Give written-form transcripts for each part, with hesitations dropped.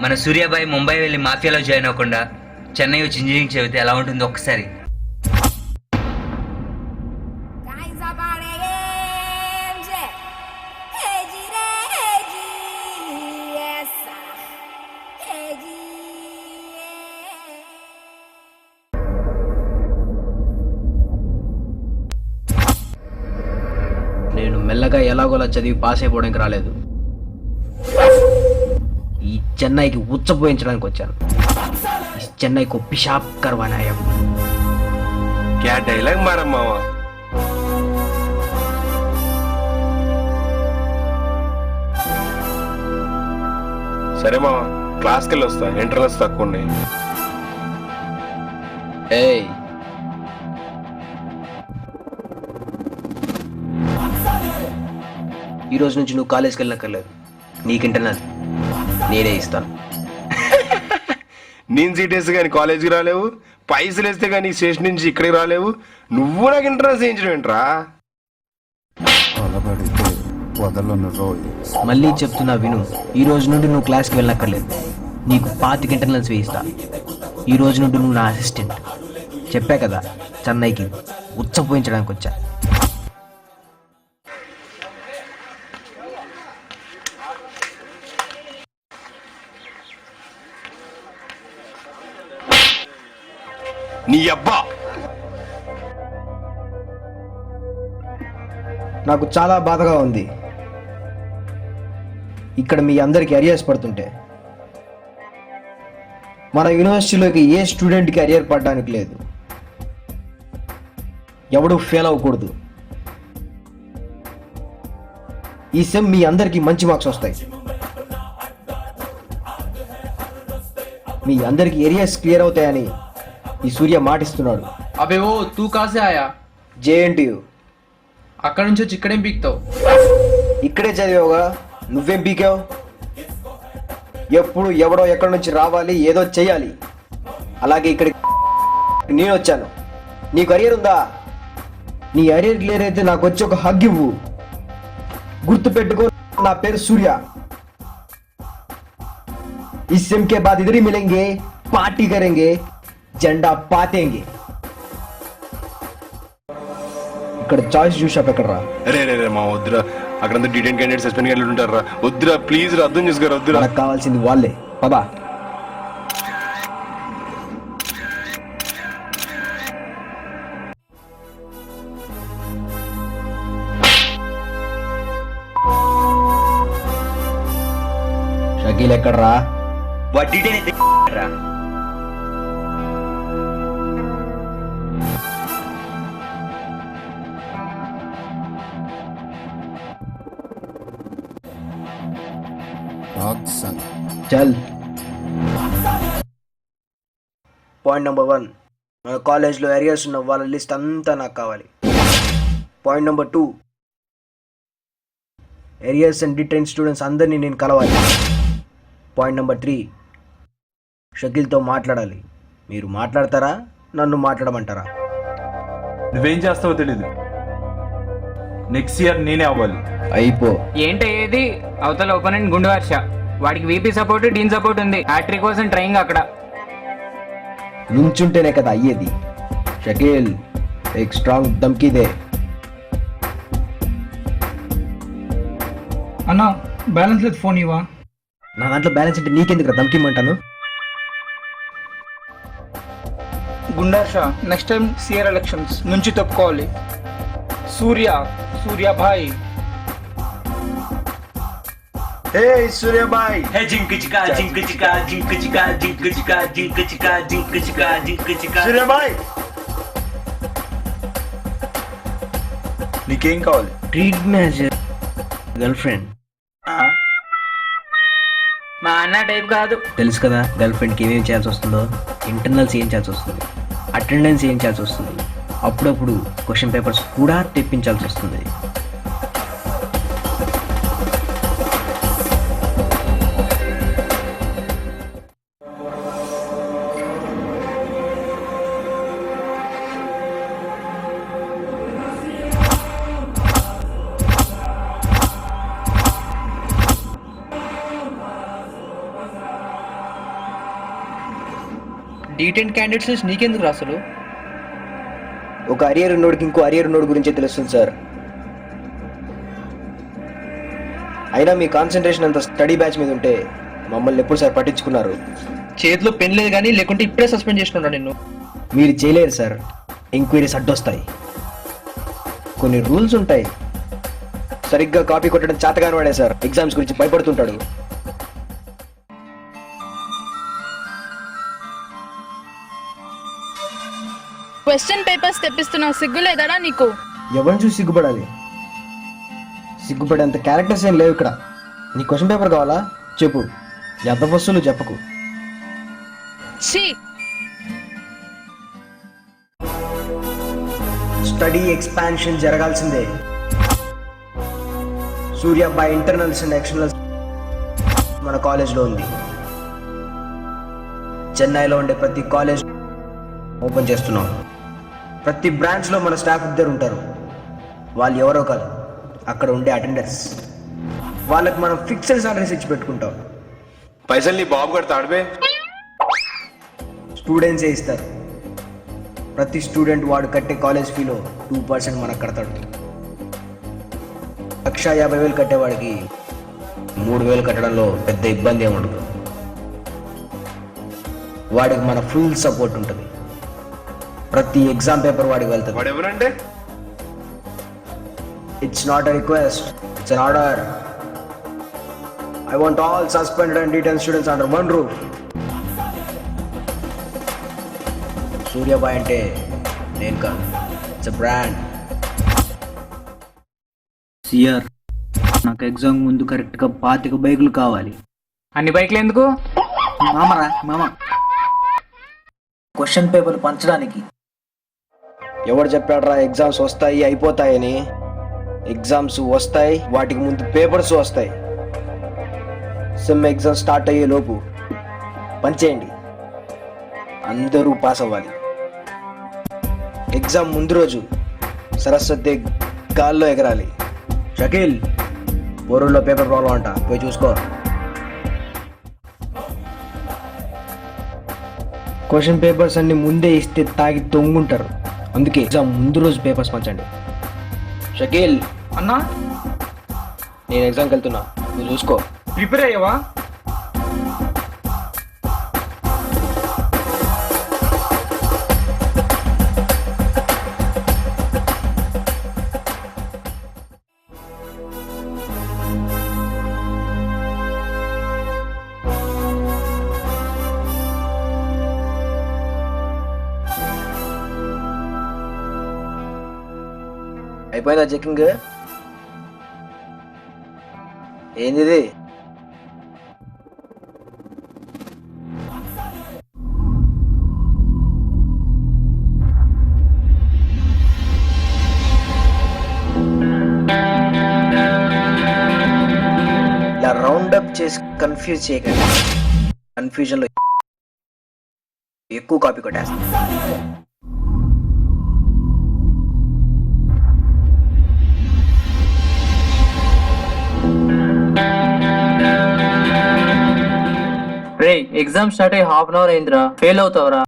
మన సూర్యాబాయి ముంబై వెళ్ళి మాఫియాలో జాయిన్ అవ్వకుండా చెన్నై వచ్చి ఇంజనీరింగ్ చదివితే ఎలా ఉంటుందో ఒక్కసారి. నేను మెల్లగా ఎలాగోలా చదివి పాస్ అయిపోవడానికి రాలేదు, ఈ చెన్నైకి ఉచ్చపోయించడానికి వచ్చాను. इस चेन्नई को पेशाब करवाना है। क्या डायलॉग मारा मामा। సరే మామ క్లాస్కి వెళ్ళి వస్తా, ఎంట్రన్స్ తక్కువ ఉన్నాయి. ఈ రోజు నుంచి నువ్వు కాలేజ్కి వెళ్ళక్కర్లేదు, నీకు ఇంటర్నల్ నేనే ఇస్తాను. నేను సీటేస్తే కానీ కాలేజ్కి రాలేవు, పైసలు వేస్తే కానీ స్టేషన్ నుంచి ఇక్కడికి రాలేవు, నువ్వు నాకు ఇంటర్నల్స్ చేయించడం ఏంట్రా? మళ్ళీ చెప్తున్నా విను, ఈ రోజు నుండి నువ్వు క్లాస్కి వెళ్ళక్కర్లేదు, నీకు 25 ఇంటర్నల్స్ వేయిస్తా. ఈ రోజు నుండి నువ్వు నా అసిస్టెంట్. చెప్పా కదా చెన్నైకి ఉచ్చపోయించడానికి వచ్చా. నీ అబ్బా, నాకు చాలా బాధగా ఉంది ఇక్కడ మీ అందరికి అరియర్స్ పడుతుంటే. మన యూనివర్సిటీలోకి ఏ స్టూడెంట్కి అరియర్ పడడానికి లేదు, ఎవడు ఫెయిల్ అవ్వకూడదు. ఈ సెమ్ మీ అందరికి మంచి మార్క్స్ వస్తాయి, మీ అందరికి ఏరియాస్ క్లియర్ అవుతాయని ఈ సూర్య మాటిస్తున్నాడు. అబే ఓ తూ కాసే ఆయా? జేఎన్టీయూ. అక్కడి నుంచి వచ్చి ఇక్కడేం పీక్తావు? ఇక్కడే చదివావుగా, నువ్వేం పీకావు? ఎప్పుడు ఎవడో ఎక్కడి నుంచి రావాలి, ఏదో చెయ్యాలి. అలాగే ఇక్కడ నేను వచ్చాను. నీకు అరియర్ ఉందా? నీ అరియర్ క్లియర్ అయితే నాకు వచ్చి ఒక హగ్ ఇవ్వు. గుర్తుపెట్టుకో, నా పేరు సూర్య. इस सेम के बाद इधर ही मिलेंगे, पार्टी करेंगे, జెండా పాతేంగి. ఇక్కడ చాయిస్ జ్యూస్ షాప్ ఎక్కడ రా? రే రే రే మా వద్దురా, అక్కడంతా డిటైన్ క్యాండిడేట్ సస్పెండ్ క్యాండిడేట్ ఉంటారా, వద్దురా ప్లీజ్ రా, అర్థం చేసుకోరా, వద్దురా. నాకు కావాల్సింది వాళ్ళే, బాబా. షకీల్ ఎక్కడ రా? రా చల్. పాయింట్ నెంబర్ 1, మన కాలేజ్లో ఏరియాస్ ఉన్న వాళ్ళ లిస్ట్ అంతా నాకు కావాలి. Point number 2, areas and detain students అందరినీ నేను కలవాలి. పాయింట్ నెంబర్ 3, షకీల్తో మాట్లాడాలి. మీరు మాట్లాడతారా, నన్ను మాట్లాడమంటారా? నువ్వేం చేస్తావో తెలీదు, నెక్స్ట్ ఇయర్ నేనే అవ్వాలి. అయిపో. ఏంటయ్యేది? అవతల ఓపెనెంట్ గుండు వర్ష, వాడికి వీపీ సపోర్ట్, డీన్ సపోర్ట్ ఉంది. హ్యాట్రిక్ కోసం ట్రైయింగ్ అక్కడ. నుంచుంటేనే కదా అయ్యేది. షకీల్, एक స్ట్రాంగ్ ధమ్కీ దే. అన్నా బ్యాలెన్స్ లేదు, ఫోన్ ఇవ్వా. నా దాంట్లో బ్యాలెన్స్ అంటే నీకెందుకు ధమ్కిమ్మంటాను? గుండాషా, నెక్స్ట్ టైం సిఆర్ ఎలక్షన్స్ నుంచి తప్పుకోవాలి. సూర్య భాయ్. హే సూర్య బాయ్. హే జింక్ చికా జింక్ చికా జింక్ చికా జింక్ చికా జింక్ చికా జింక్ చికా జింక్ చికా. సూర్య బాయ్, నీకేం కావాలి? Treat me as girlfriend. మా అన్న టైప్ కాదు. తెలుసు కదా గర్ల్ ఫ్రెండ్కి ఏమేమి చేయాల్సి వస్తుందో, ఇంటర్నల్స్ ఏం చేయాల్సి వస్తుంది. అటెండెన్స్ వేయించాల్సి వస్తుంది. అప్పుడప్పుడు క్వశ్చన్ పేపర్స్ కూడా తెప్పించాల్సి వస్తుంది. D10 క్యాండిడేట్స్ లిస్ట్ నీకెందుకు రా అసలు? ఒక అరియర్ ఉన్నోడికి ఇంకో అరియర్ ఉన్నోడి గురించే తెలుస్తుంది సార్. అయినా మీ కాన్సన్ట్రేషన్ అంత స్టడీ బ్యాచ్ మీద ఉంటే మమ్మల్ని ఎప్పుడు సార్ పట్టించుకున్నారు? చేతిలో పెన్ లేదు కానీ లేకుంటే ఇప్పుడే సస్పెండ్ చేసుకున్నా నిన్ను. మీరు చేయలేరు సార్, ఎంక్వైరీస్ అడ్డొస్తాయి. కొన్ని రూల్స్ ఉంటాయి. సరిగ్గా కాపీ కొట్టడం చేతగాని వాడే సార్ ఎగ్జామ్స్ గురించి భయపడుతుంటాడు. క్వశ్చన్ పేపర్స్ తెప్పిస్తున్నావు, సిగ్గు లేదరా నీకు? ఎవరిని చూసి సిగ్గుపడాలి? సిగ్గుపడేంత క్యారెక్టర్స్ ఏం లేవు ఇక్కడ. నీ క్వశ్చన్ పేపర్ కావాలా చెప్పు, ఎంత వస్తువులు చెప్పకు. ఛీ, స్టడీ ఎక్స్పాన్షన్ జరగాల్సిందే. సూర్యాబాయ్ ఇంటర్నల్స్ అండ్ ఎక్స్టర్నల్స్ మన కాలేజ్లో ఉంది. చెన్నైలో ఉండే ప్రతి కాలేజ్ ఓపెన్ చేస్తున్నాం. ప్రతి బ్రాంచ్లో మన స్టాఫ్ ఇద్దరు ఉంటారు. వాళ్ళు ఎవరో కాదు, అక్కడ ఉండే అటెండర్స్. వాళ్ళకి మనం ఫిక్స్డ్ సాలరీస్ ఇచ్చి పెట్టుకుంటాం. పైసలు నీ బాబు కడతా ఆడిపే. స్టూడెంట్సే ఇస్తారు. ప్రతి స్టూడెంట్ వాడు కట్టే కాలేజ్ ఫీలో 2% మనకు కడతాడు. 1,50,000 కట్టేవాడికి 3,000 కట్టడంలో పెద్ద ఇబ్బంది ఏమి ఉండదు. వాడికి మన ఫుల్ సపోర్ట్ ఉంటుంది. ప్రతి ఎగ్జామ్ పేపర్ వాడికి వెళ్తుంది. వాడు ఎవరంటే? It's not a request, it's an order. I want all suspended and detain students under one roof. సూర్యాబాయ్ అంటే నేను కాదు, ఇట్స్ ఎ బ్రాండ్. సిఆర్, నాకు ఎగ్జామ్ ముందు కరెక్ట్గా 25 బైకులు కావాలి. అన్ని బైక్లు ఎందుకు? మామరా మామ, క్వశ్చన్ పేపర్లు పంచడానికి. ఎవరు చెప్పాడరా ఎగ్జామ్స్ వస్తాయి అయిపోతాయని? ఎగ్జామ్స్ వస్తాయి, వాటికి ముందు పేపర్స్ వస్తాయి. సెమ్ ఎగ్జామ్ స్టార్ట్ అయ్యే లోపు పంచేయండి, అందరూ పాస్ అవ్వాలి. ఎగ్జామ్ ముందు రోజు సరస్వతి గాల్లో ఎగరాలి. షకీల్, బోరుల్లో పేపర్ ప్రాబ్లం అంట, పోయి చూసుకో. క్వశ్చన్ పేపర్స్ అన్ని ముందే ఇస్తే తాగి తొంగుంటారు. అందుకే ఎగ్జామ్ ముందు రోజు పేపర్స్ పంచండి. షకీల్ అన్నా, నేను ఎగ్జామ్కి వెళ్తున్నా, నువ్వు చూసుకో. ప్రిపేర్ అయ్యావా? అయిపోయిందా చెకింగ్? ఏంది ఇది? ఇలా రౌండ్ అప్ చేసి కన్ఫ్యూజ్ చేయకండి. కన్ఫ్యూజన్ లో ఎక్కువ కాపీ కొట్టేస్తా. రే, ఎగ్జామ్ స్టార్ట్ అయ్యి ½ అవర్ అయిందిరా, ఫెయిల్ అవుతావురా.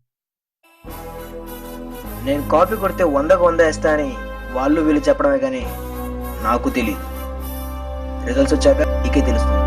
నేను కాపీ కొడితే 100కు 100 వేస్తా అని వాళ్ళు వీళ్ళు చెప్పడమే కానీ నాకు తెలియదు. రిజల్ట్స్ వచ్చాక నీకే తెలుస్తుంది.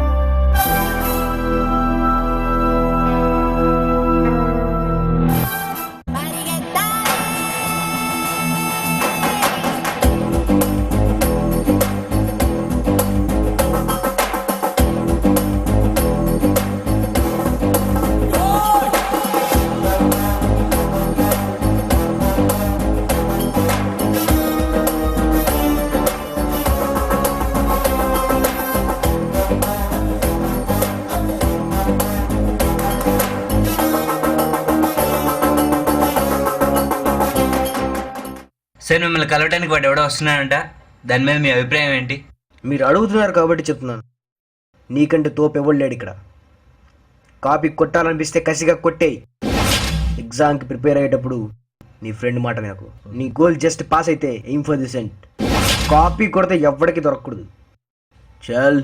సార్ మిమ్మల్ని కలవడానికి వాడు ఎవడో వస్తున్నాడంట, దాని మీద మీ అభిప్రాయం ఏంటి? మీరు అడుగుతున్నారు కాబట్టి చెప్తున్నాను. నీకంటే తోపు ఎవడు లేడు ఇక్కడ. కాపీ కొట్టాలనిపిస్తే కసిగా కొట్టేయి. ఎగ్జామ్కి ప్రిపేర్ అయ్యేటప్పుడు నీ ఫ్రెండ్ మాట వినకు. నీ గోల్ జస్ట్ పాస్ అయితే aim for the cent. Copy కొడితే ఎవ్వడికి దొరకకూడదు. చల్.